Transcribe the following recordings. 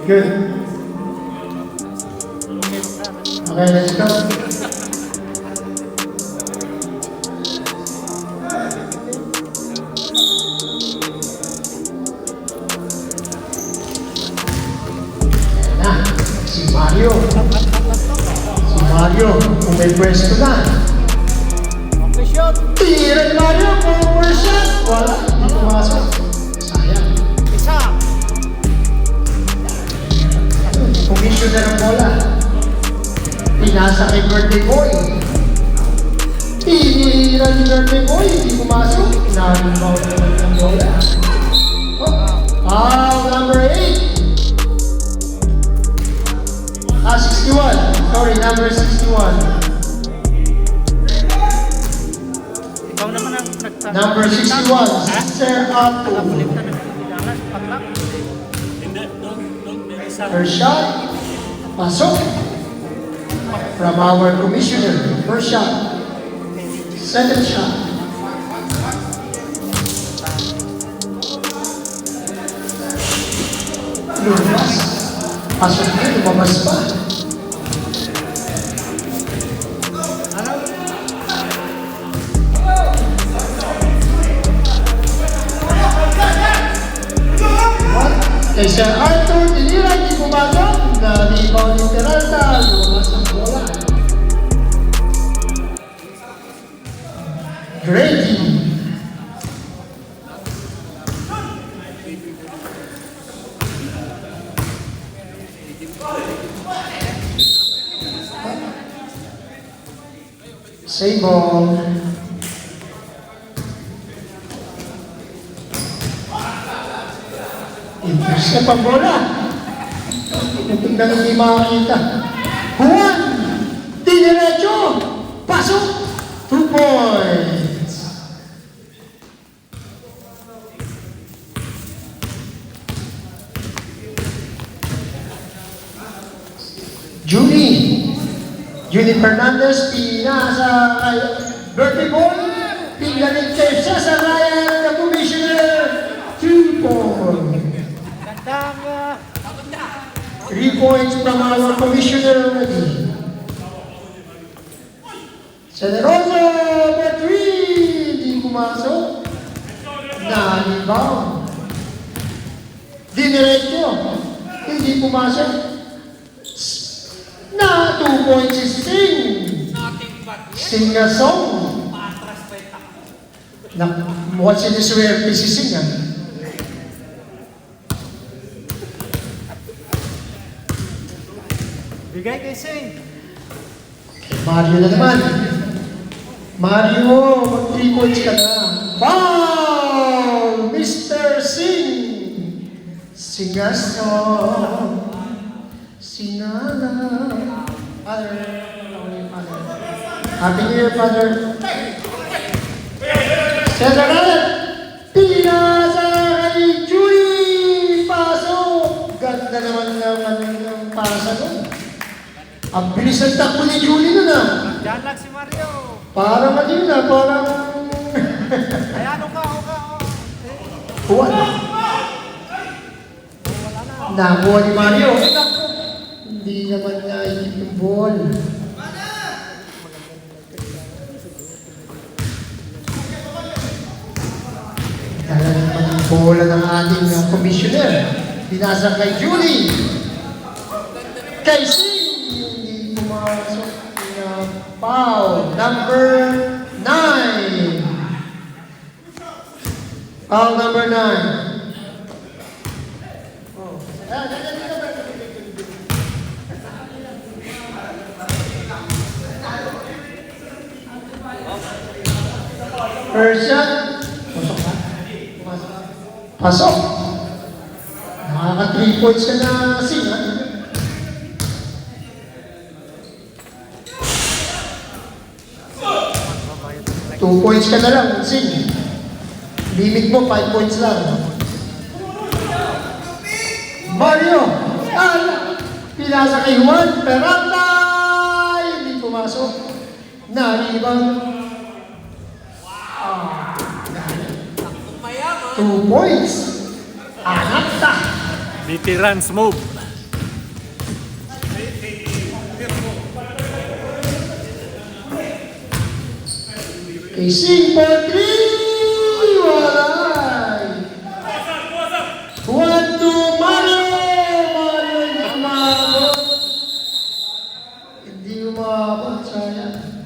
Good. Okay, let's go. Na, si Mario. Si Mario, kung may pwesto na. Okay, shot. Tira ni Mario, forward shot. Wala, hindi pumasok. Sayang. Isa. Commission na ng bola. Pinasa kay birthday boy. Tinira ni birthday boy, hindi pumasok. Naribaw naman ng bola. Foul number 8. 61. Sorry, number 61. Ikaw naman ang nagtatawa. Number 61, Sir Ato. Nakakulikta ng bilangan. Paglak. First shot. Pasok. From our commissioner. First shot. Second shot. Lumabas. Pasok na, lumabas pa. Kay Sir Arthur, tinira, hindi pumasok. Na-rebound ni Peralta, lumabas ang bola. Grady. Save ball. Intercept ang bola. Tingnan hindi makakita. Juan! Diniretso! Pasok! 2 points! Julie Fernandez, pinasa kay Bertie Boy. Pingalit kay Cesar Ryan, the commissioner. 2 points. Gandang. 3 points from our commissioner already. Generoso, number 3, hindi pumasok. Na-rebound. Diniretso, hindi pumasok. Na 2 points si Sing. Sing na song. Mukhang siniswerte si Sing. Bigay kay Sing. Mario na naman. Mario, mag 3 points ka na. Foul! Mr. Sing! Singasong. Sinala. Father. Happy New Year, Father. Cesar Ryan. Pinasa kay Julie. Pasok. Ganda naman ng pasa nun. Ang bilis ng takbo ni Julie nun ah. Diyan lang si Mario. Parang ano yun ah, parang... Ay, ano ka, Wala. Nakuha ni Mario. Hindi naman naikip yung ball. Dala naman ang bola ng ating commissioner. Binasa kay Julie. Kay Sing. Hindi pumasok. Foul. Number 9. Foul number 9. First shot. Pasok ka. Pasok. Nakaka 3 points ka na, Sing, ha? Two points ka na lang, Sing. Limit mo, 5 points lang. Mario! Pinasa kay Juan Peralta! Hindi pumasok. Na-rebound. 2 points. Anakta. Veterans move. Casing for 3! Walay! 1-2 Mario! Mario hindi umabot. Hindi umabot, sayang.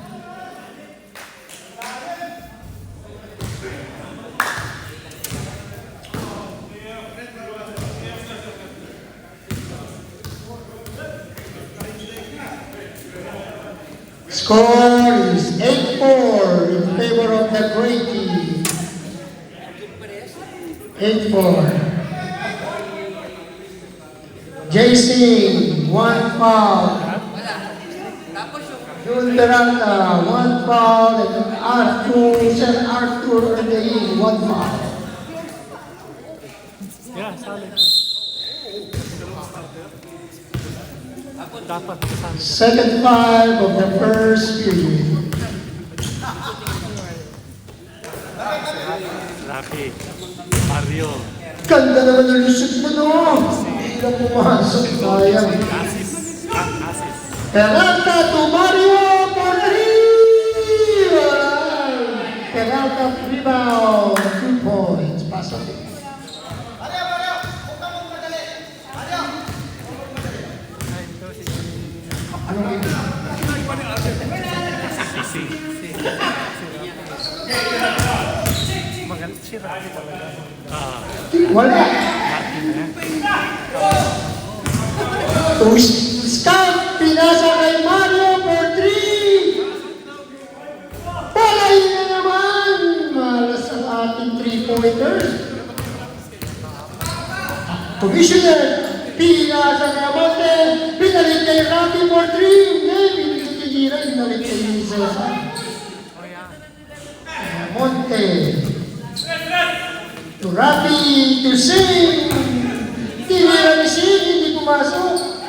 Score is 8-4 in favor of the Great Team. 8-4. JC, 1 foul. Jun Peralta, 1 foul. And Sir Arthur Ardein, 1 foul. Yeah, solid. Dapat kasama. Second 5 of the first period. Rafi. Mario. Ganda naman ng lusot mo, no? Hindi na pumasok. Sayang. Asis. Peralta to Mario for 3! Peralta rebound, 2 points. Pasok. Anong ibig? Magalit si Rafi talaga. Wala. Scout, pinasa kay Mario for 3! Palay na naman! Malas ang ating 3-pointers. Commissioner, pinasa kay Amonte, pinalit kay Rafi for 3! Hindi, pinititira, pinalit kay Cesar. Amonte. To Rafi, to Sing. Tinira ni Sing, hindi pumasok.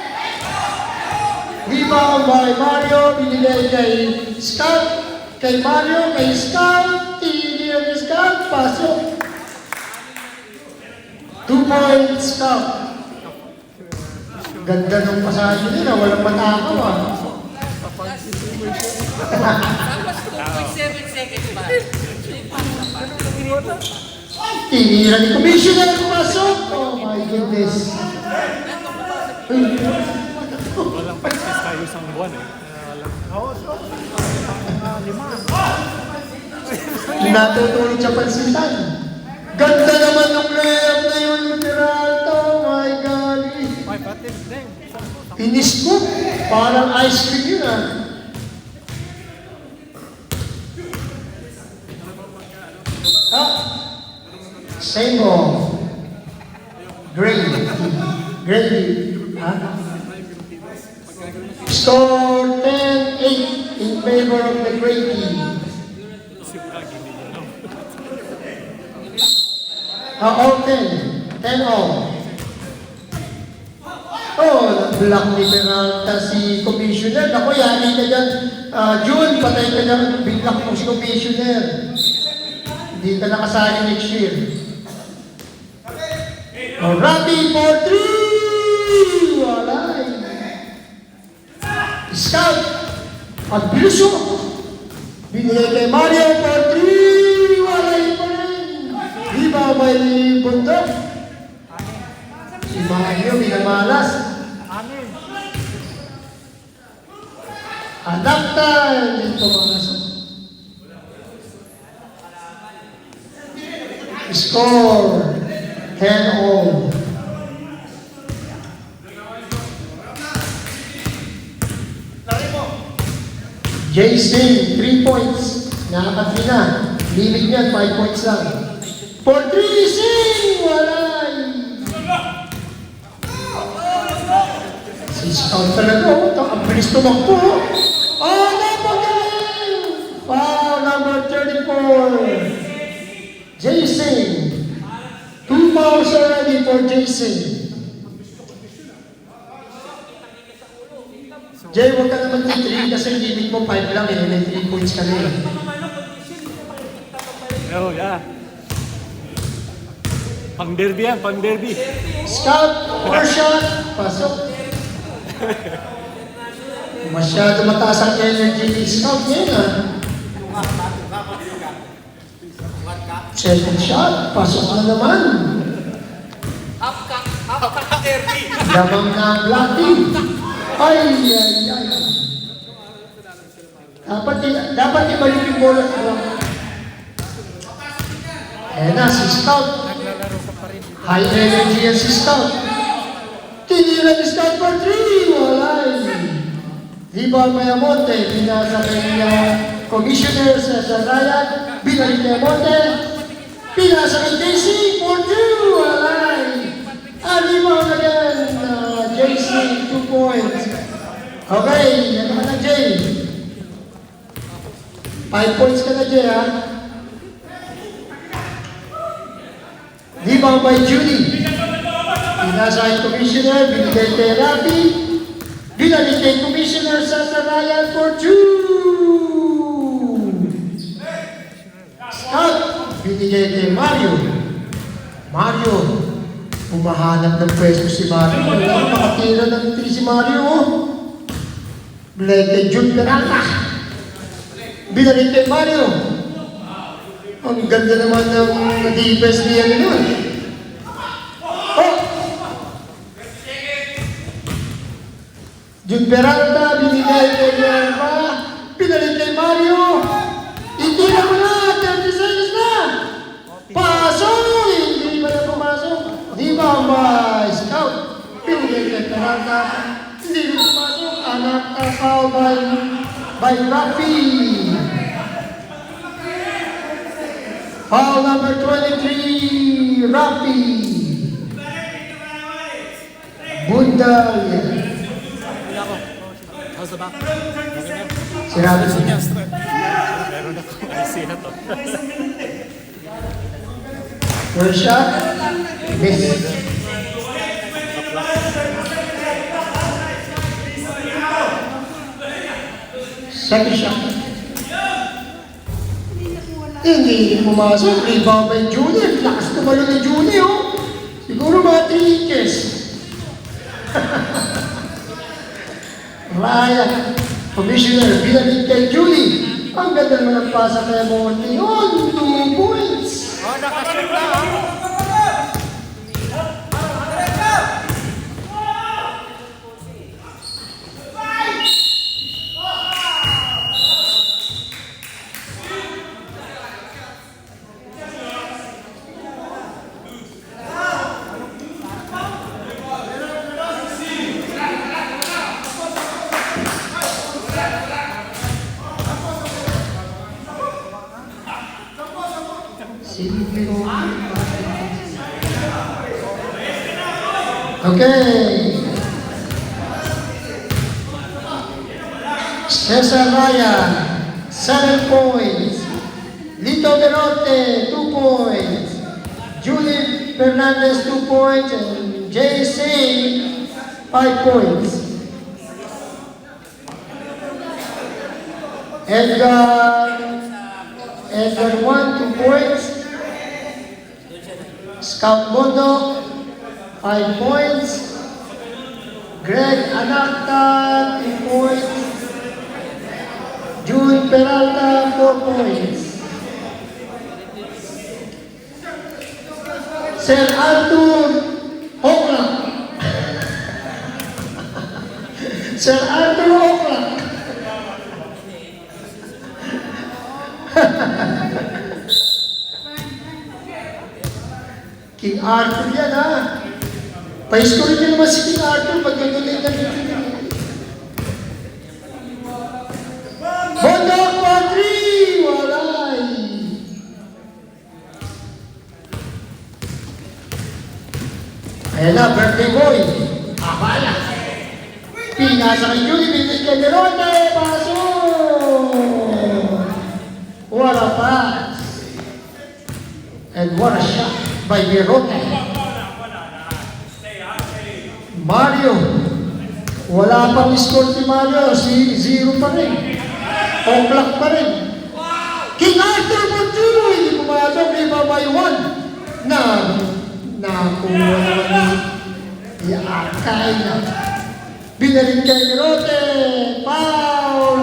Rebound by Mario, binigay kay Scout. Kay Mario, kay Scout. Tinira ni Scout, pasok. 2 points, Scout. Ganda ng pasahin nila, walang matakaw ah. Tapos 2.7 seconds pa. Tinira ni Commissioner, pasok. Oh my goodness. Uy. Walang practice tayo isang buwan eh. Natutulog sa pansitan. Ganda naman ng layup na yun, Peralta. Oh my God. May patin din. Iniscoop. Parang ice cream yun ah. Same ball. Gravy. Score 10-8 in favor of the Great Team. All 10. 10-all. Oh, nag-block ni Peralta si Commissioner. Ako, yani ka dyan. June, patay ka dyan. Biglock mo si Commissioner. Hindi ka nakasali next year. Oh, Rafi for 3! Walay. Scout. At Biluso. Binigay kay Mario for 3! Walay pa rin. Iba may bundok. Si Mario, minamalas. Adapta, hindi pumasok. Score 10-all. Jason, 3 points. Nakakatli na. Limit niyan, 5 points lang. For 3, Sing! Walay! Si Scout talaga, ang bilis tumakbo. Oh, napagaling! Foul number 34. Jason. 2 fouls already for Jason. Jay, huwag ka naman 3 kasi limit mo 5 lang eh. May 3 points ka na eh. Oh, yeah. Pang derby yan, pang derby. Scout, 4 shot, pasok. Masyado mataas ang energy ni Scout ngayon ah. Second shot, pasok na naman. Half cock derby. Lamang na ang black team. Ay. Dapat ibalik yung bola sa black. Ayan na, si Scout. High energy yan si Scout. Tinilan ni Scout for 3. Walay. Hibal Mayamonte, binasa kay Commissioner sa Ryan. Binalik Mayamonte. Pinasa kay JC for 2. Walay. Hibal again. JC, 2 points. Okay, yan naman na Jay. 5 points ka na Jay, ha? Hibal by Judy. Pinasa kay Commissioner, binigay kay Rafi. Binalik kay Commissioner sa Ryan for 2. Scout, binigay kay Mario. Mario, umahanap ng pwesto si Mario. Wala, makatira ng 3 si Mario. Binigay kay Jun Peralta. Binalik kay Mario. Ang ganda naman ng defense niya nun. Oh! Jun Peralta, binigay kay Yerba. Binalik kay Mario. Itira mo na, 30 seconds na. Pasok! Hindi ba na pumasok? Di ba ba, Scout? Binigay kay Peralta. Hindi rin pumasok. Anak na foul by Rafi. Foul number 23, Rafi. Bundal. How's the back? Si Rafi. Meron ako. I see na to. First shot. Miss. Second shot. Hindi pumasok. Rebound by Junior. Lakas tumalo ni Junior. Siguro mga 3 inches. Ryan. Commissioner. Binalik kay Julie. Ang ganda naman ang pasa kay Monty. Yun, 2 points. Oh, nakashoot na, ha? Okay. Cesar Ryan, 7 points. Lito Berote, 2 points. Julie Fernandez, 2 points. And JC, 5 points. Edgar 1, 2 points. Scout Mondo, 5 points. Greg Anacta, 2 points. June Peralta, 4 points. Sir Arthur Oklak. Sir Arthur Oklak. King Arthur yan, ha? Pa-score niyo naman si King Arthur pag nagulay na dito. Bondo Quadri! Walay! Ayan na, birthday boy. Abala. Pinasa kay Julie, binigay kay Meronte. Paso! What a pass! And what a shot by Meronte. Mario. Wala pang score si Mario. 0 pa rin. Oblak pa rin. King Arthur for 2. Hindi pumasok. Iba by 1. Nakuha naman ni Akay na. Binalik kay Meronte. Foul.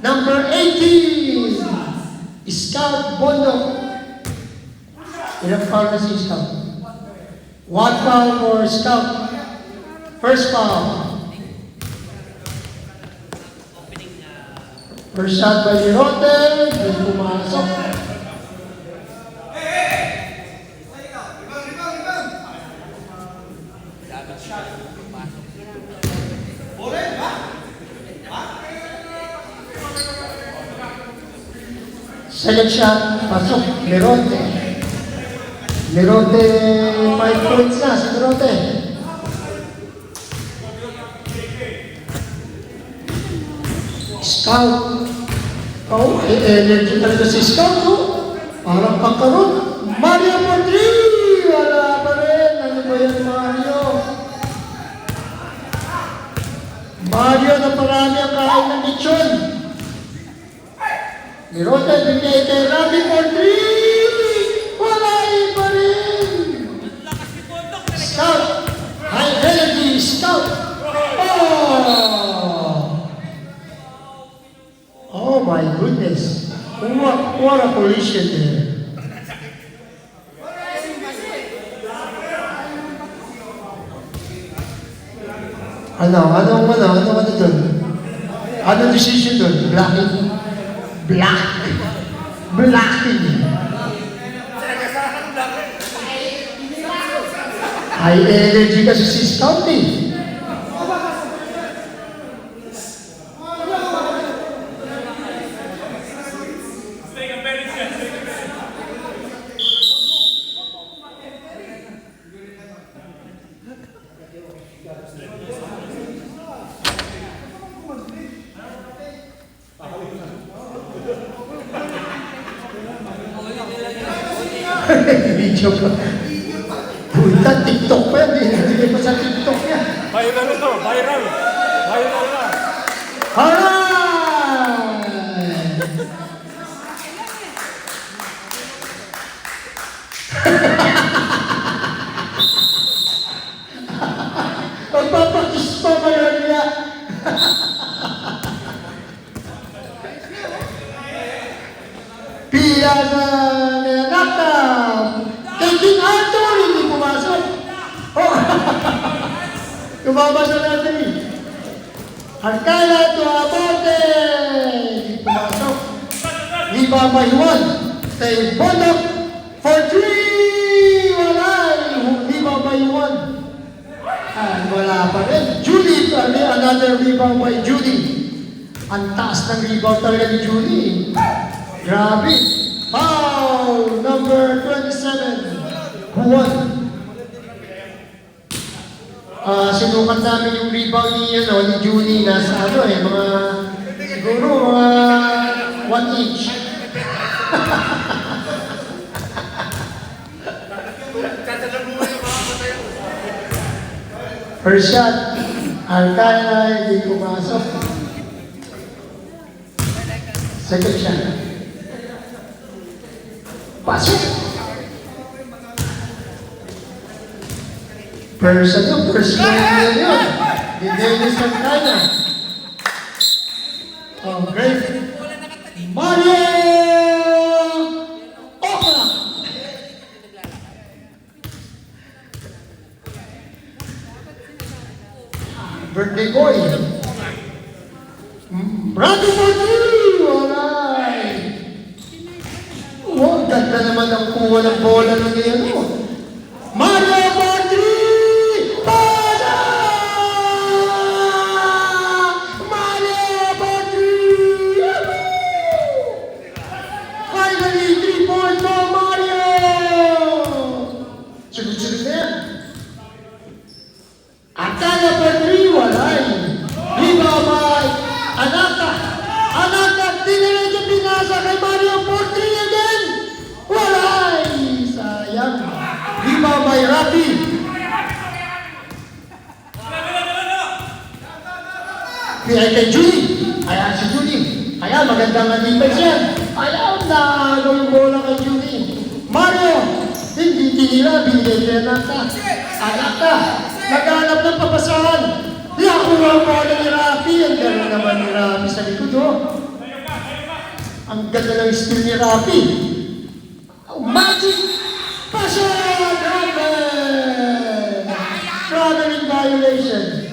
Number 18. Scout Bondo. Ilang foul na si Scout? 1 foul for Scout. First foul. First shot by Lirote. Hindi pumasok. Second shot, pasok, Lirote. Lirote, 5 points na si Lirote. Scout. Oh, energy talaga si Scout, oh. Parang kakaroon. Mario for 3! Wala pa rin. Ano ba yan, Mario? Mario na parami ang kain ng lechon. Lirote, bigay kay Rabi for 3! Wala pa rin! Scout! High energy, Scout! Oh my goodness! What a collision there! Ano dun? Ano decision dun? Blocking? Blocking! High energy kasi si Scout eh. Video pa. Puta, TikTok pa yan. Hindi pa sa TikTok yan. Viral ito, viral. Viral na. Alright! Magpapakis pa kayo niya. Pia na nanata. Kay King Arthur, hindi pumasok. Oh. Tumama sa natin eh. Arcana to Abote. Hindi pumasok. Liba by 1. Stay Bondok for 3. Wala. Liba by 1. And wala pa rin. Julie, another rebound by Julie. Ang taas ng rebound talaga ni Julie. Grabe. Foul number 27. Who won? Sinukat namin yung rebound ni Julie nasa mga siguro mga 1 inch. First shot, Arcana, hindi pumasok. Second shot. Pasok. First shot yun. Di Dennis Arcana. Oh, great. Mario Okra. Birthday boy. Brother Martin! Alright! Wow, ganda naman ang kuha ng bola ng ngayon. Mario Martin! Pasa! Mario Martin! Finally, 3 points for Mario! Sunod-sunod na yan. Akala pa 3, walay. Liba by Anaka. Anaka, diniretso pinasa kay Mario for 3 again. Walay. Sayang. Liba by Rafi. Pinay kay Julie. Ayan si Julie. Ayan, magandang defense yan. Ayan, nalo yung bola kay Julie. Mario, hindi tinira, binigay kay Anaka. Anaka, naghanap ng papasahan. Nakuha ang bola ni Rafi. Ang gano'n naman ni Rafi sa likod, oh. Ang ganda ng steal ni Rafi. Oh, magic passion! Travel in violation.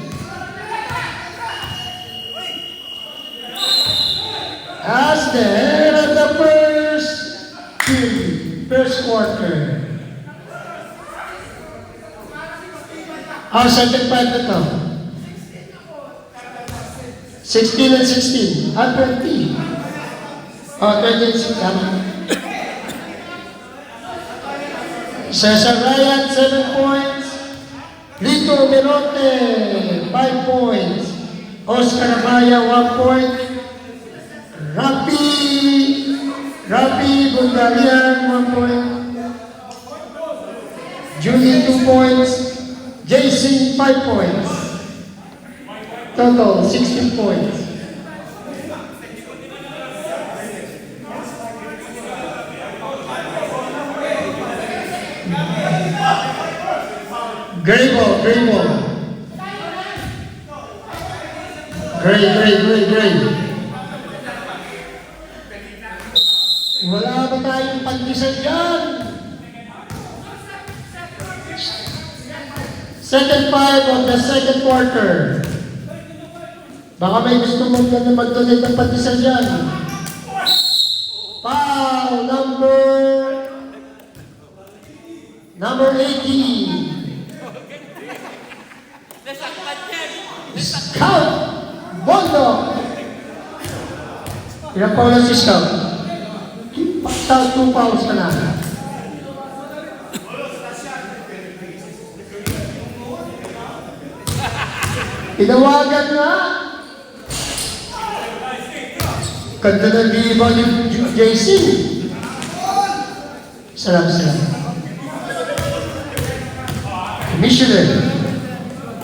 As the end of the first quarter. Second part na to. 16 and 16. 20. 20 and 16. Cesar Ryan, 7 points. Lito Merote, 5 points. Oscar Amaya, 1 point. Rapi Bungarian, 1 point. Julie, 2 points. JC, 5 points. Total, 16 points. Gray ball. Gray. Wala ba tayong pandisan dyan? Second 5 of the second quarter. Baka may gusto mong mag-donate ng pandisan dyan. Foul number 18. Scout Bondo. Ilang foul na si Scout? 2 fouls ka na. Tinawagan na. Ganda ng diba ni JC. Salam. Commissioner.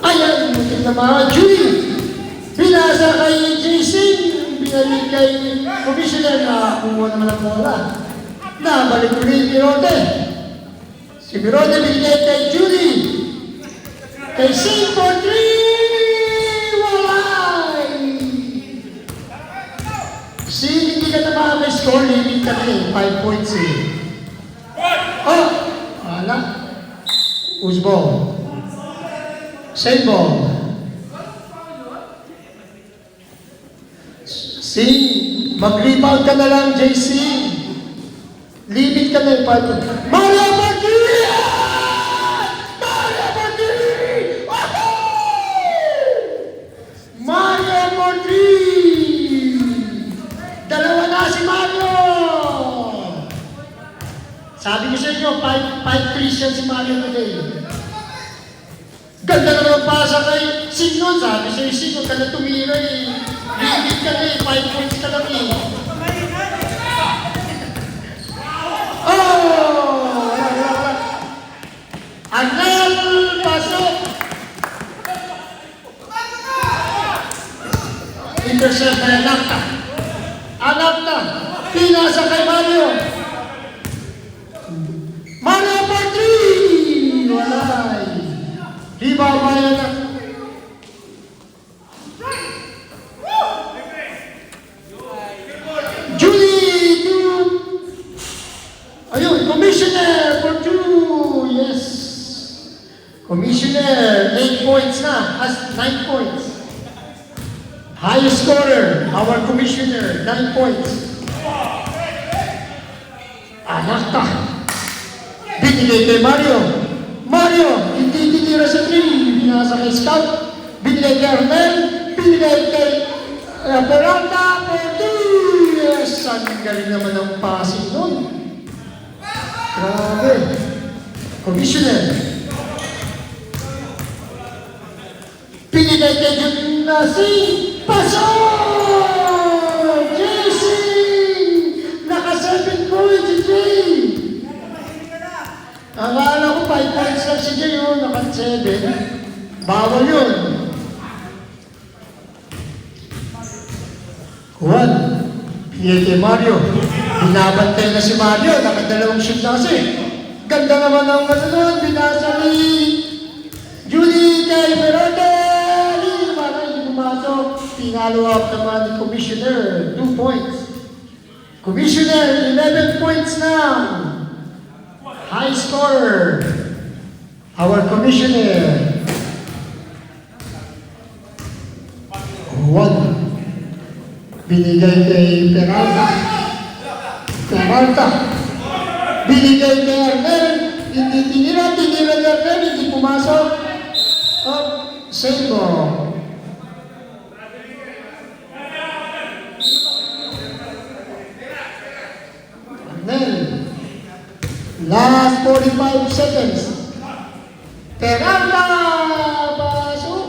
Ayan, mutin na mga Julie. Pinasa kay JC. Binalik kay Commissioner na kumuha naman ang bola. Nabalik ulit ni Rote. Si Rote binigay kay Julie. Kay Sing for 3. Hindi ka na makaka-score, limit ka na eh. 5 points eh. Oh! Wala. Who's ball? Same ball. Sing, mag-rebound ka na lang, JC. Limit ka na eh. 5 points. Mario Martiri! Mario Martiri! Dalawa na si Mario! Sabi ko sa inyo, 5-3 siya si Mario today. Ganda naman ang pasa kay Signon. Sabi sa Signon, huwag ka na tumira eh. Limit ka na eh, 5 points ka lang eh. Oh! Anel pasok! Intercept na Nakta. Nakta. Pinasa kay Mario. Mario for 3! Walay. Rebound Mario na. Julie, 2. Ayun, Commissioner for 2. Yes. Commissioner, 8 points na. Has 9 points. Highest scorer, our Commissioner, 9 points. Nakta. Binigay kay Mario. Mario, hindi tinira sa 3. Binasa kay Scout. Binigay kay Arnel. Binigay kay Peralta. Yes, ang galing naman ang passing nun. Grabe. Commissioner. Binigay kay Gymnasium. Pasok! JC! Naka 7 points si Jay. Akala ko 5 points lang si Jay, naka 7. Bawal yun. Juan, pinigay kay Mario. Binabantay na si Mario, nakadalawang shoot na kasi. Ganda naman ang kasunod, binasa ni Julie kay Peralta. Pumasok, tinalo up naman ni Commissioner, 2 points. Commissioner, 11 points now. High scorer. Our commissioner. 1. Binigay kay Peralta. Peralta. Binigay kay Arnel. Hindi tinira ni Arnel. Hindi pumasok. Oh, save mo. Arnel. Last 45 seconds. Peralta. Pasok.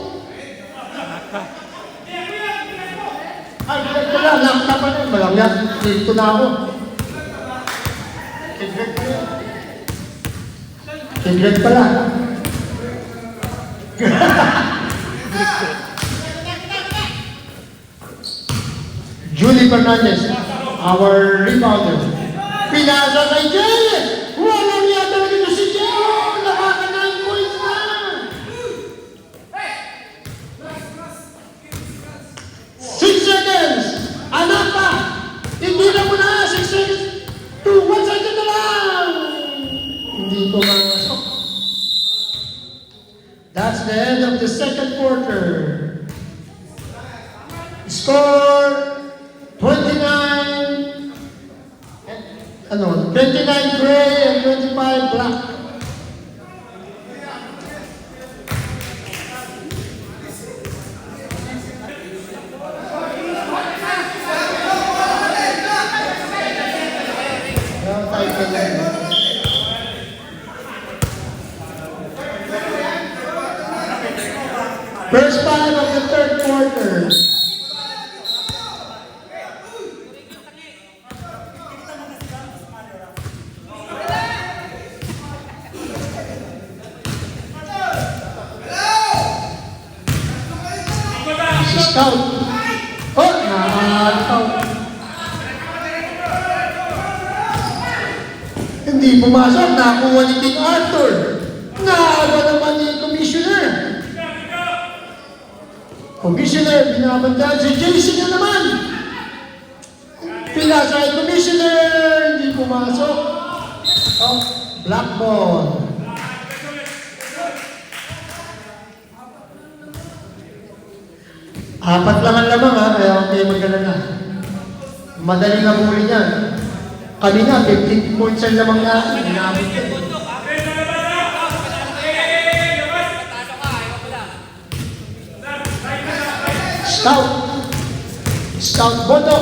Ay, wala, nakita pa rin. Malangya, dito na ako. Kidret pa rin. Kidret pala. Julie Fernandez, our rebounder. Pinasa kay Jay! Walang yata dito si Jay! Nakaka 9 points na! 6 seconds! Anak pa! Hindi na mo na! 6 seconds! 1 second na lang! Hindi pumasok. That's the end of the second quarter. Score 29 gray and 25 black. First 5 of the third quarter. Scout. Oh, nakakataw. Hindi pumasok. Nakuha ni King Arthur. Naawa naman ni Commissioner. Commissioner, binabantaan si JC na naman. Pinasa kay Commissioner. Hindi pumasok. Oh, black ball. Apat lang ang lamang ha, kaya huwag kayo mag-alala. Madaling nabuli niyan. Kanina, 15 points ang lamang na inabot ko. Scout. Scout Boto.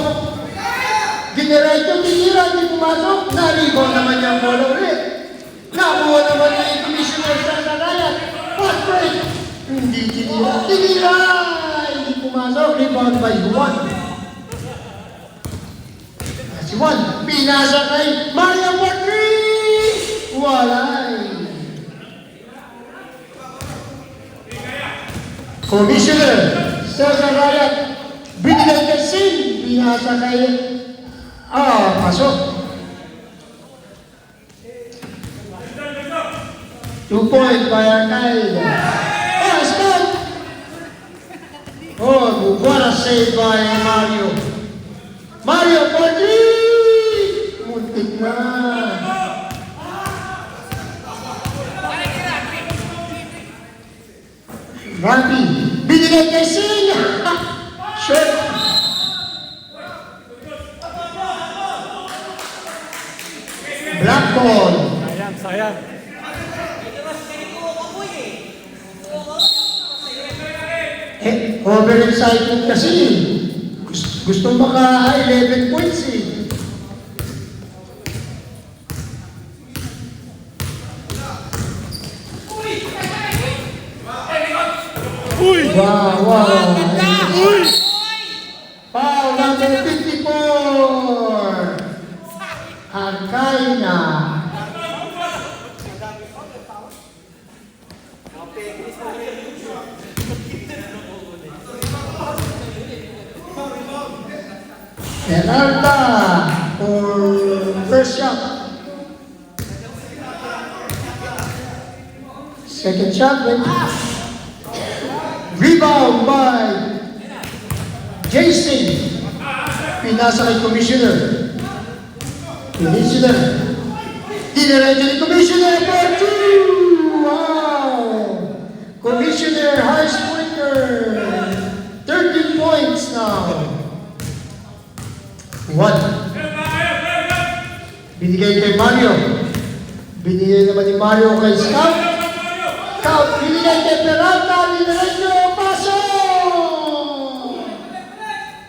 Generate yung tinira, hindi pumasok. Naribaw naman yung bola ulit. Nakuha naman yung Commissioner sa Sarayat. Fast break. Hindi tinira. Tinira! Pumasok, rebound by Juan. Si Juan, pinasa kay Mario Portri! Walay! Commissioner, Cesar Rayat, binigay kay Sin, pinasa kay... pasok. 2 point by Arnel. Stop! Oh, what a save by Mario. Mario Portri! Muntik na. Rapi. Binigay kay Sing. Short. Black ball. Sayang, sayang. Overexcited kasi. Gusto maka 11 points eh. Uy! Wow, wow. Uy! Foul number 54. Arcaina. Peralta for first shot. Second shot went. Rebound by Jason. Pinasa kay Commissioner. Commissioner. Diniretso ni Commissioner for 2! Wow! Commissioner Harshwicker. 13 points now. 1. Binigay kay Mario. Binigay naman ni Mario kay Scout. Scout, binigay kay Peralta. Diniretso, paso!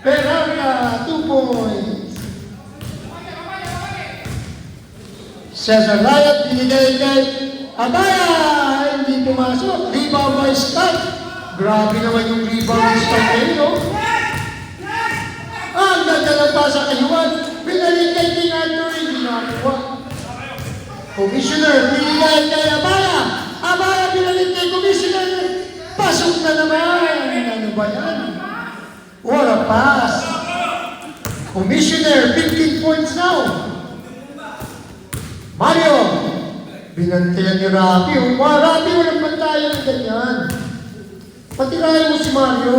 Peralta, 2 points. Cesar Riot, binigay kay Abaya. Hindi pumasok. Rebound by Scout. Grabe naman yung rebound ng Scout ngayon, no? Ang ganda ng pasa kay Juan. Binalik kay King Arthur. Hindi nakakuha. Commissioner, binigay kay Abaya. Abaya, binalik kay Commissioner. Pasok na naman. Ano ba yan? What a pass. Commissioner, 15 points now. Mario, binantayan ni Rafi. Rafi, walang bantayan ng ganyan. Patirahin mo si Mario.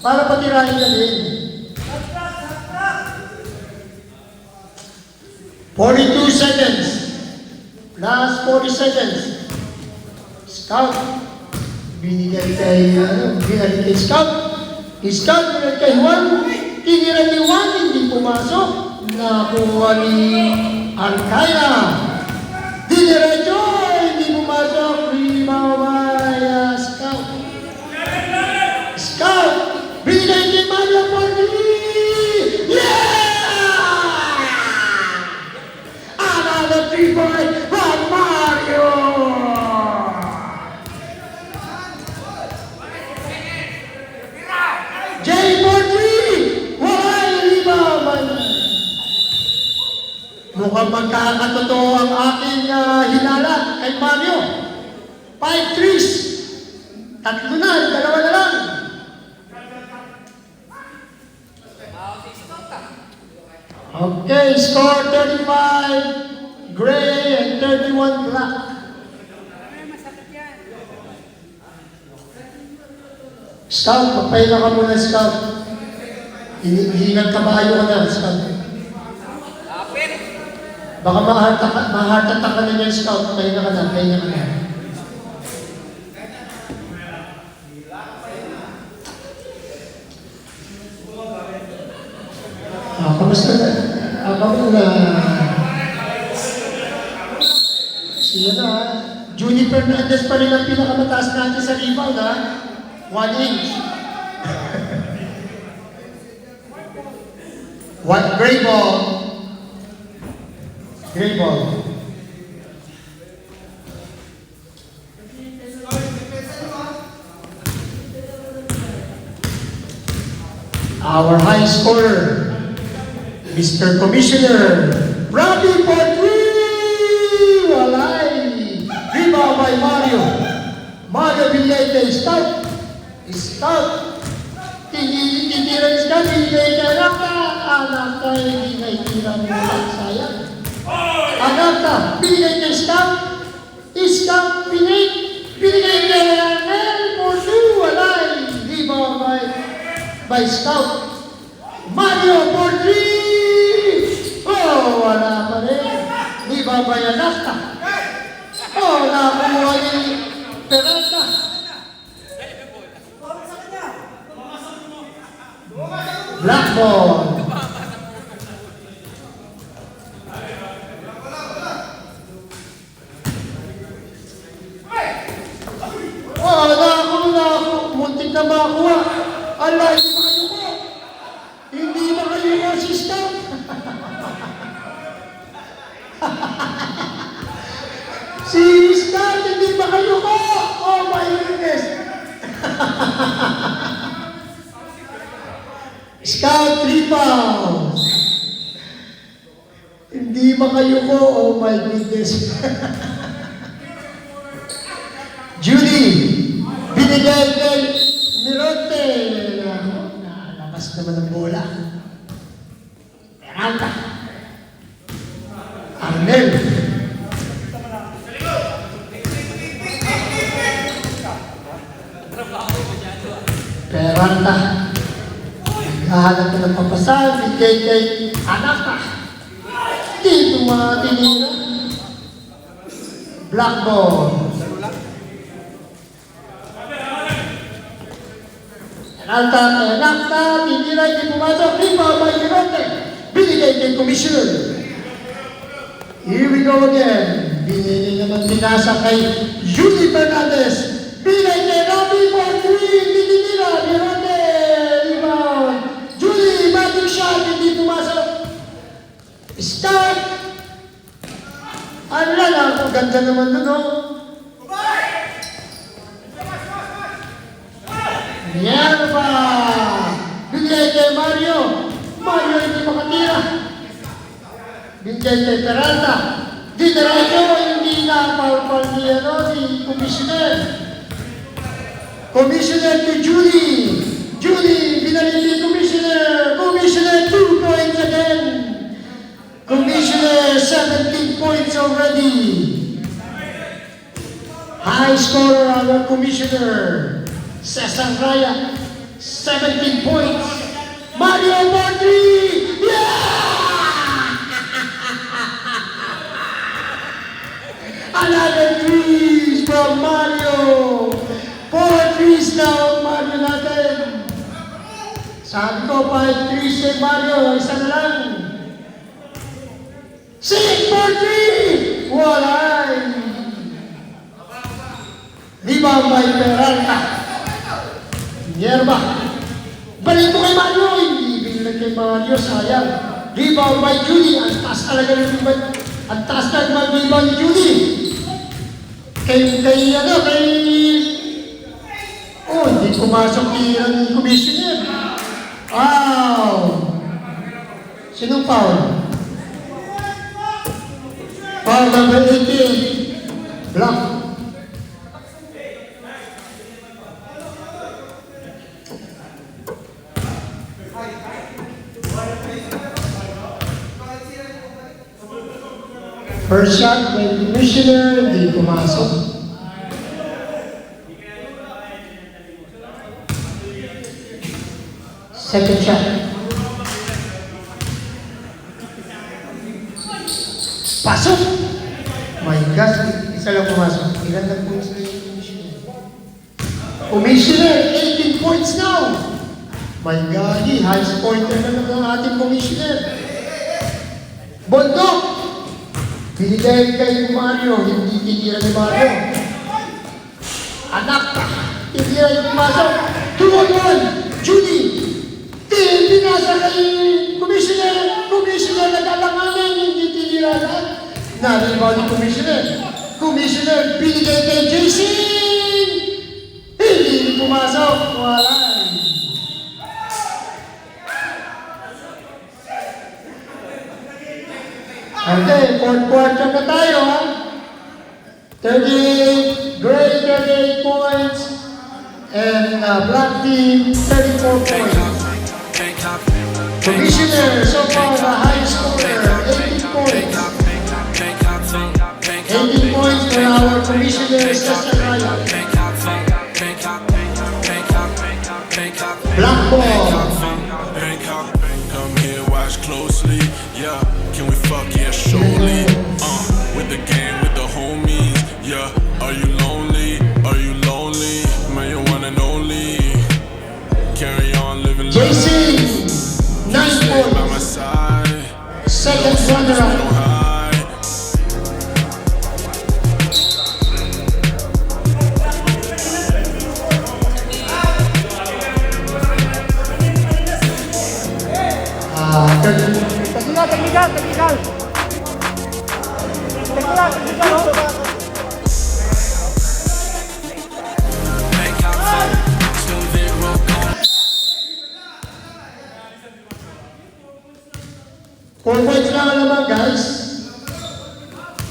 Para patirahin ka din. 42 seconds. Last 40 seconds. Scout. Binigay kay, binigay kay Scout. Scout, binigay kay Juan. Tinira ni Juan, hindi pumasok. Nakuha ni Alcaya. Diniretso, hindi pumasok. Rebound by Scout. Scout, binigay kay Mario for 3. Yeah! Another 3-point from Mario! J43! Wala yung rebound by mukhang magkakatotoo ang aking hinala kay Mario. 5 threes. 3 na, 2 na lang. Okay, score 35 gray and 31 black. Scout, magpahinga ka muna, Scout. Hihingal kabayo ka na, Scout. Lapit. Baka ma-heart attack ka na niyan, Scout. Pahinga ka na, pahinga ka na. Kamusta na? Kamusta na? Siya na, Juni Fernandez pa rin ang pinakamataas natin sa rebound, ha? 1 inch. What gray ball? Gray ball. Our high scorer, Mr. Commissioner, Robbie for 3! Walay! Rebound by Mario. Mario binigay kay Scout. Scout. Titira ni Scout, binigay kay Anakta. Anakta, hindi na itira mo lang, sayang. Anakta, binigay kay Scout. Scout, binigay kay Arnel for 2. Walay! Rebound by Scout. Mario for 3! Oh, wala pa rin. Di ba ba yan nasta? Oh, nakakuha ni Peralta. Black ball. Oh, nakakuha. Muntik na makuha. Allah, hindi makayuko. Hindi makayuko si Scout. Si Scout, hindi makayuko. Oh my goodness. Scout, 3 fouls. Hindi makayuko. Oh my goodness. Judy, binigay kay Mirote. Nalabas naman ang bola. Peralta. Arnel. Peralta. Naghahanap na ng papasan. Binigay kay Anakta. Di yung mga tinira. Black ball. Nakta, tinira, hindi pumasok. Rebound by Mirante. Binigay kay Commissioner. Here we go again. Binigay naman binasa kay Julie Fernandez. Binigay kay Robbie for 3. Tinira, Mirante. Rebound. Julie, magic shot. Hindi pumasok. Start. Ano lang, ang ganda naman nun, no? Yerba! Binigay kay Mario. Mario hindi makatira. Binigay kay Peralta. Dinerecho, hindi na power ni Commissioner. Commissioner to Julie. Julie, binalik ni Commissioner. Commissioner, 2 points again. Commissioner, 17 points already. High scorer our Commissioner. Cesar Raya, 17 points. Mario Borgi! Yeah! Another threes from Mario. 4 threes now, Mario natin. Sabi ko, 5 threes kay Mario, isa na lang. 6 for 3! Walay! Rebound by Peralta. Yerba. Balik mo kay Mario. Hindi binigay kay Mario. Sayang. Rebound by Judy. Ang taas talaga ng rebound. Ang taas na ng rebound ni Judy. Kay... Oh, hindi pumasok ang Commissioner. Wow! Sinong foul? Foul number 18. Block. First shot by Commissioner, hindi pumasok. Second shot. Pasok! My gosh, isa lang pumasok. Ilan na points na yung Commissioner? Commissioner, 18 points now! My God, highest pointer na ng ating Commissioner. Bondok! Binigay kay Mario, hindi tinira ni Mario. Anak, tinira yung pumasok. 2-on-1, Judy. Pinasa kay Commissioner. Commissioner, nag-alanganan, hindi tinira na. Naribaw ni Commissioner. Commissioner, binigay kay Jason. Hindi pumasok. Wala. Okay, fourth quarter na tayo, ha? 38, gray 38 points, and black team 34 points. Commissioner, so far the highest scorer, 18 points. 18 points for our Commissioner, Cesar Raya. Black ball. Come here, watch closely. Yeah, can we fuck? Yeah, surely. With the gang, with the homies. Yeah, are you lonely? Are you lonely? Man, you're one and only. Carry on living life. JC, 9 By my points. side. Second runner-up. Don't hide. Technical, technical. Technical, oh. Four points lang naman, guys.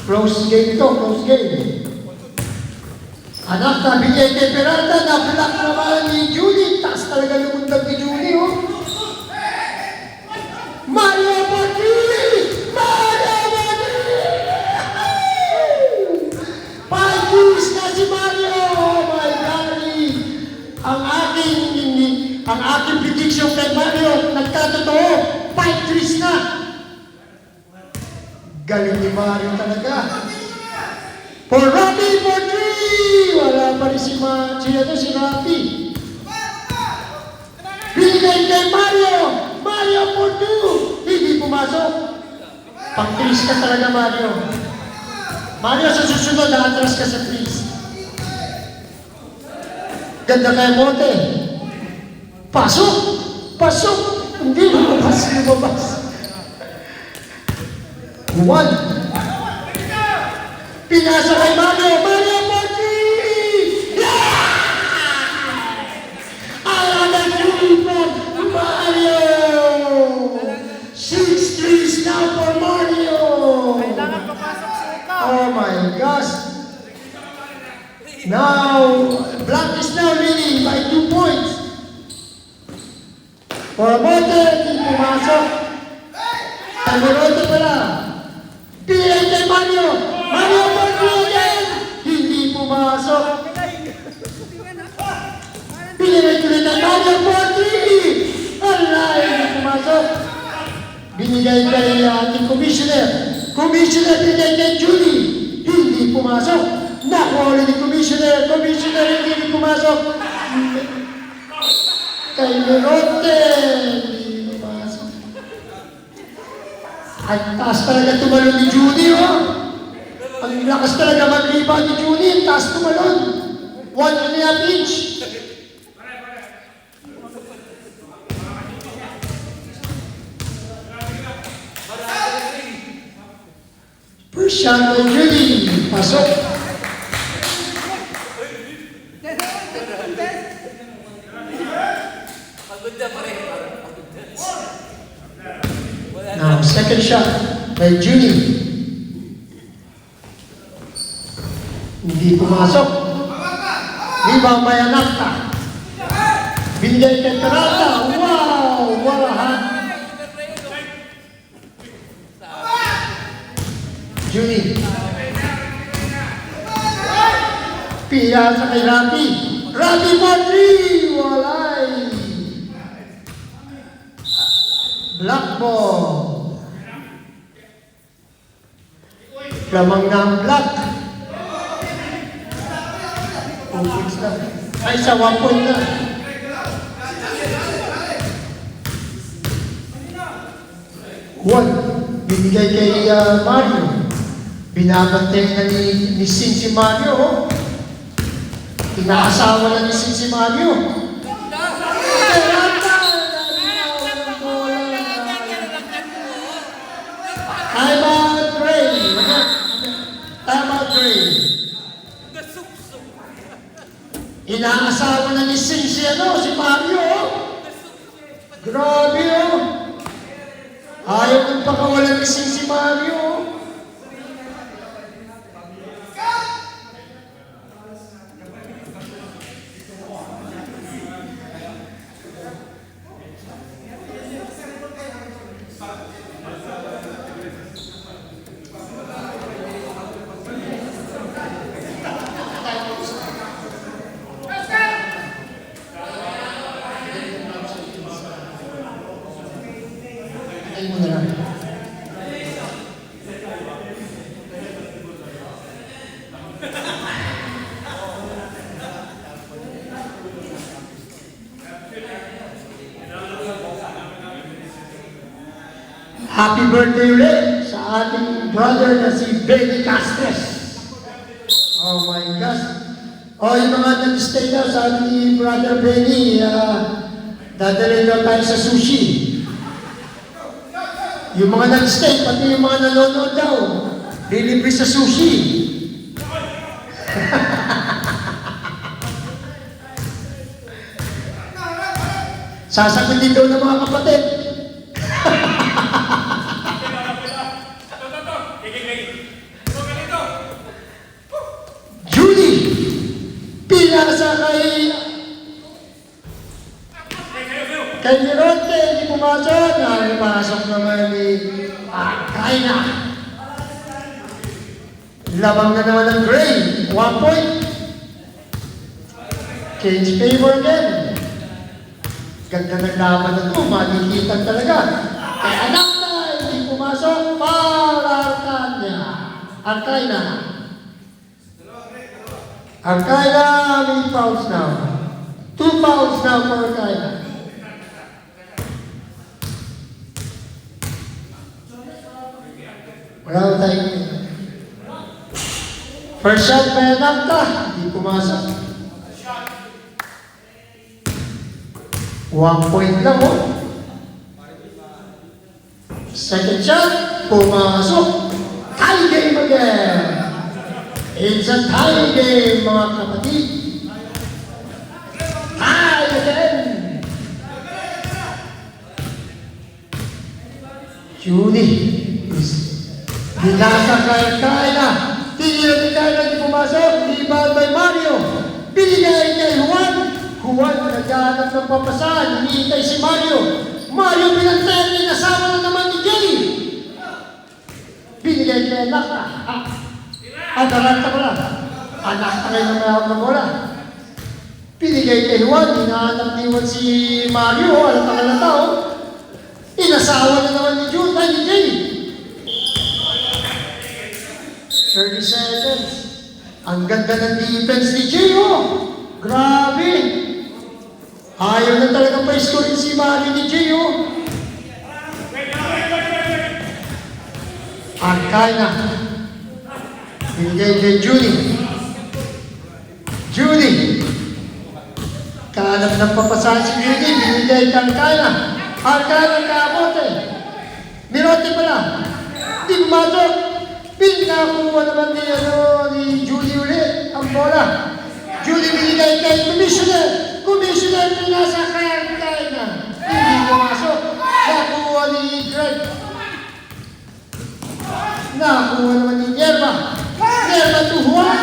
Close game to, close game. Anak, nabigay kay Peralta, na-block naman ni Julie. Taas talaga lumundag ni Julie, oh. Mario Borgi! Mario Borgi! 5 years na si Mario! Oh my God! Ang aking prediction kay Mario, nagkatotoo, 5 threes na! Galing ni Mario talaga. For Robbie for 3! Wala pa rin si Robbie. Binigay kay Mario! Mario for 2! Hindi pumasok. Pang-3 ka talaga, Mario. Mario, sa susunod, atras ka sa 3. Ganda kay Monte. Pasok! Pasok! Hindi lumabas. 1. Pinasa kay Mario! Mario for 3! Yeah! Another 3 from Mario! 6 threes now for Mario! Kailangan papasok si Uka. Oh my gosh! Now, Black is now leading by 2 points. For Monte, hindi pumasok. Tagurote pala. Pinay kay Mario! Mario for 3 again! Hindi pumasok. Pinay tuloy kay Mario for 3! Alay, hindi pumasok. Binigay kay ating commissioner. Commissioner, binigay kay Julie. Hindi pumasok. Nakuha ulit ni commissioner. Commissioner, hindi pumasok. Kay Lerote. Hindi pumasok. Ang taas talaga tumalon ni Julie, oh. Ang lakas talaga mag-rebound ni Julie. Ang taas tumalon. 1.5 inch. First shot by Julie. Pasok. Now, second shot by Julie. Hindi pumasok. Rebound by Anakta. Binigay kay Peralta. Wow! Walahan. Julie. Piyasa kay Rafi. Rafi for 3! Walay! Black ball. Lamang na ang black. Ay, sa 1 point na. One. Binigay kay Mario. Binabantay na ni Sin si Mario. Oh. Inaasawa na ni Sin si Mario. Time out, Ray. Time out, Ray. Inaasawa na ni Sin si Mario. Oh. Grabe, oh. Ayaw nang pakawalan ni Sin si Mario. Oh. Ay mo na lang. Happy birthday ulit sa ating brother na si Benny Castres. Oh my gosh. Oh, yung mga nag-stay daw, sabi ni brother Benny, dadalhin daw tayo sa sushi. Yung mga nag-stay, pati yung mga nanonood daw, lilibre sa sushi. Sasagutin daw ng mga kapatid. Julie, pinasa kay Mironte, hindi pumasok. Pumasok naman ni Kaina. Labang na naman ng Gray. 1 point. Change favor again. Ganda ng laban na ito. Malikitan talaga. Kaya anak na, hindi pumasok. Foul, Arca. Arcaina. Arcaina, may fouls now. 2 fouls now for Arcaina. Wala tayong first shot, may Nagta. Hindi pumasok. 1 point lang, oh. Second shot, pumasok. Tie game again. It's a tie game, mga kapatid. Tie again. Judy is binasa kay Kayla. Tinira ni Kayla, di pumasok. Rebound by Mario. Binigay kay Juan. Juan naghahanap ng papasahan. Hinihintay si Mario. Mario pinagtayan niya, nasama na naman ni Jay. Binigay kay Nagta. Adaranta ko lang. Anak na kayo na may hawak ng bola. Binigay kay Juan. Hinahanap ni Juan si Mario. Alam na tao. Inasawa na naman ni June. Ay, ni Jay. 30 seconds. Ang ganda ng defense ni Jay, oh. Grabe. Ayaw na talaga pa-score si Mario ni Jay, oh. Arcaina. Binigay kay Judy. Judy. Kahanap ng papasahan si Judy. Binigay kay Arcaina. Arcaina kabote. Mirote pala. Di pumatok. Pinakuha naman ni Judy ulit ang bola. Judy binigay kay Commissioner. Commissioner pinasa kay Arcaina. Hindi pumasok. Nakuha ni Greg. Nakuha naman ni Nerva. Nerva to Juan.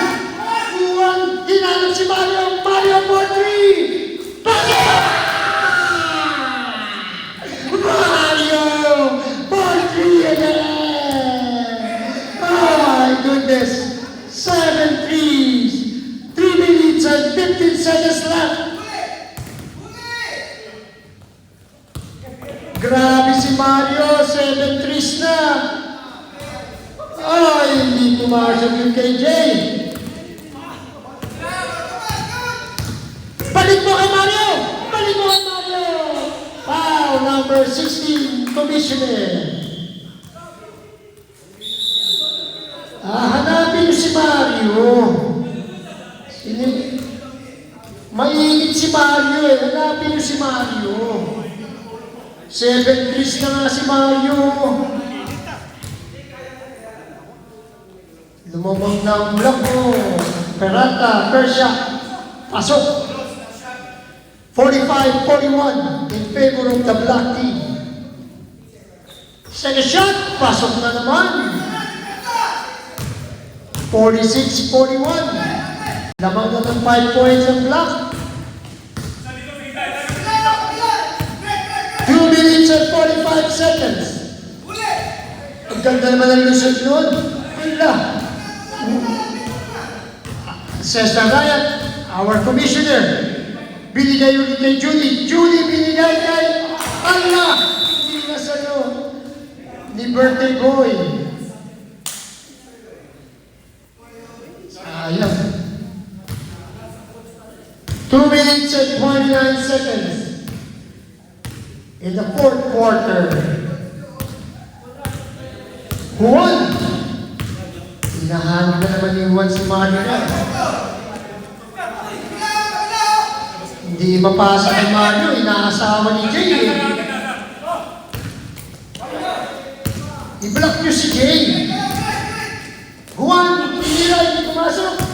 Juan, hinanap si Mario. Mario for 3. Pasok! Mario for 3 again. Oh my goodness. 7 threes. 3 minutes and 15 seconds left. Grabe si Mario. 7 threes na. Ay, hindi pumasok yung kay Jay. Balik mo kay Mario! Balik mo kay Mario! Foul number 16, Commissioner. Hanapin si Mario. Mainit si Mario eh. Hanapin si Mario. 7 threes na nga si Mario. Lumabang na ang block mo. Peralta, Persia, pasok. 45-41 in favor of the black team. Second shot, pasok na naman. 46-41. Lamang na ng 5 points ang black. 2 minutes and 45 seconds. Ang ganda naman ang lusot nun. Wala. Says the Riot, our commissioner, binigay ulit kay Judy. Judy, binigay kay Allah. Hindi na sa'yo ni birthday boy. Sayang. 2 minutes and 29 seconds in the fourth quarter. Juan. Hinahanap na naman yung Juan si Mario na. Hindi mapasa kay Mario, inaasawa ni Jay. I-block nyo si Jay. Juan, pinira, hindi pumasok.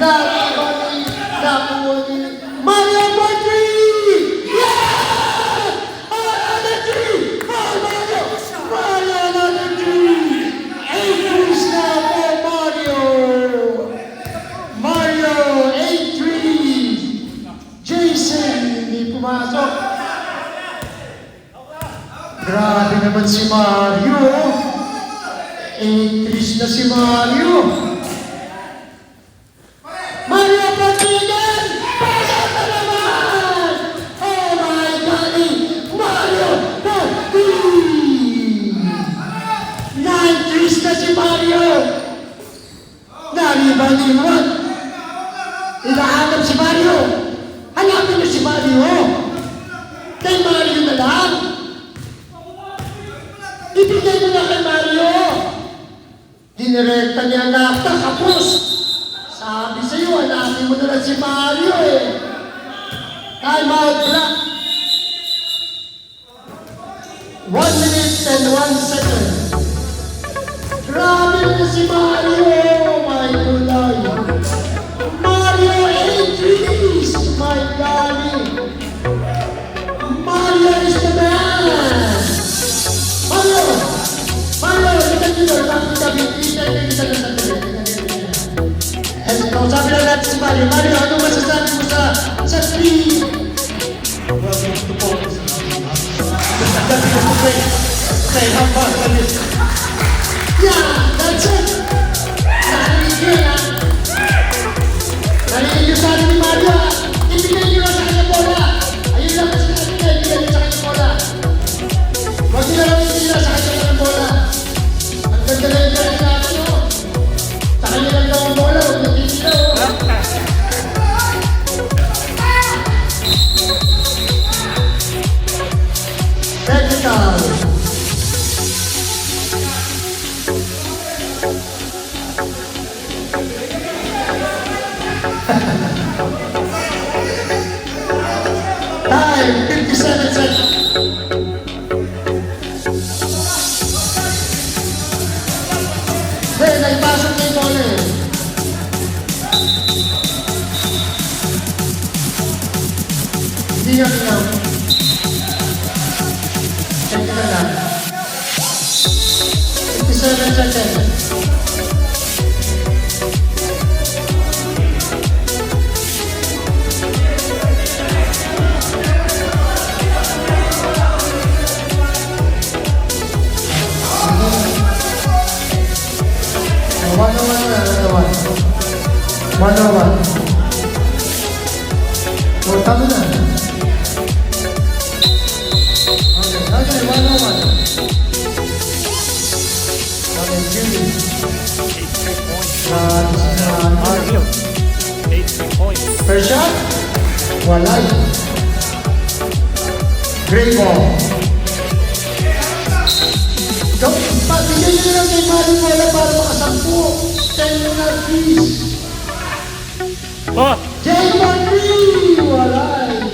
Nakuha ni Mario for 3! Yeah! Another 3! Mario! Mario, another 3! 8 threes na for Mario! Mario, 8 threes! Jason, hindi pumasok. Grabe naman si Mario. 8 threes na si Mario. Mario Patrigan! Pasok na naman! Oh my God! Mario Patrigan! 9 threes na si Mario! ba hindi naman? Hinahanap si Mario. Hanapin niyo si Mario. Kay Mario na lang. Ibigay mo na kay Mario. Dinirekta niya nakta, kapos. Sabi sa'yo, hanapin mo na lang si Mario eh. Time out, black. 1 minute and 1 second. Grabe na si Mario. My God. Mario entries. My God. Mario is the man. Mario. Mario, kita dito. Kita na sandali. Sabi lang natin si Mario. Mario, ano masasabi mo sa 3? Welcome to focus. Say, how fast are you? Yeah, that's it. Narinig yun, ha? Narinig yun sa akin ni Mario, ha? Ibigay nyo lang sa kanya bola. Ayun lang kasi natin na, ibigay nyo sa kanya bola. Huwag nyo lang ibigay sa kanya ng bola. Ang ganda na yung kanya natin, no? Sa kanya lang daw ang bola, huwag nyo titila, oh. Technical. Time, 57 seconds. Then, naipasok na yung bola eh. Hindi nga tingnan. Check it lang. 57 seconds. One on one. Oh, tama na. Okay, one on one. Okay, Jimmy. 8 points. Mario. 8 points. First shot. Wala. Great ball. Pagbigyan nyo na lang kay Mario bola para makasampu. 10 na please. Oh! J1-3! Walay!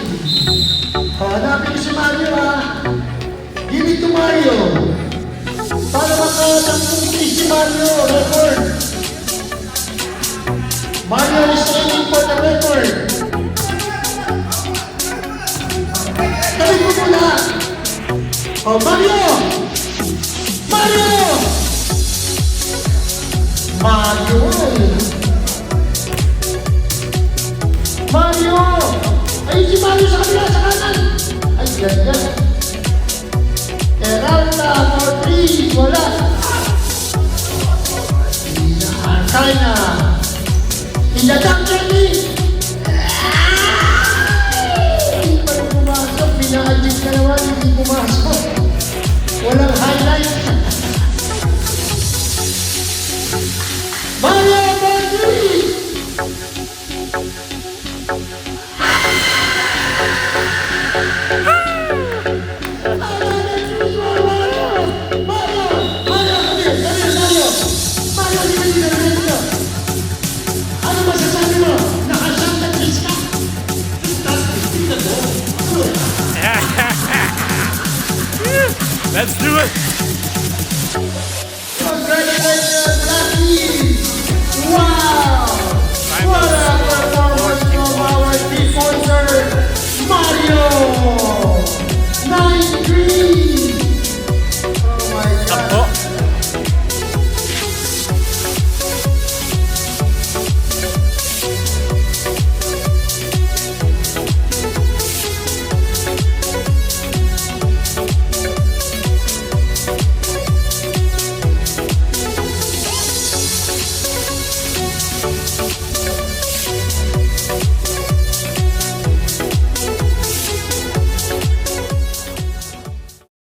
Hanapin ko si Mario, ha? Give it to Mario. Para makatampung si Mario. Record. Mario is aiming for the record. Tabi mo muna. Oh, Mario! Mario! Mario! Mario! Ayun si Mario sa kabila, sa kanan! Ay, ganyan. Eralda for 3, wala. Inaantay na. Inadang Jenny! Hindi pa rin pumasok. Pinakajig ka naman, hindi pumasok. Walang highlight. Mario for 3! Let's do it! Congratulations, Lucky! Wow! What a performance from our three-pointer, Mario! 9-3!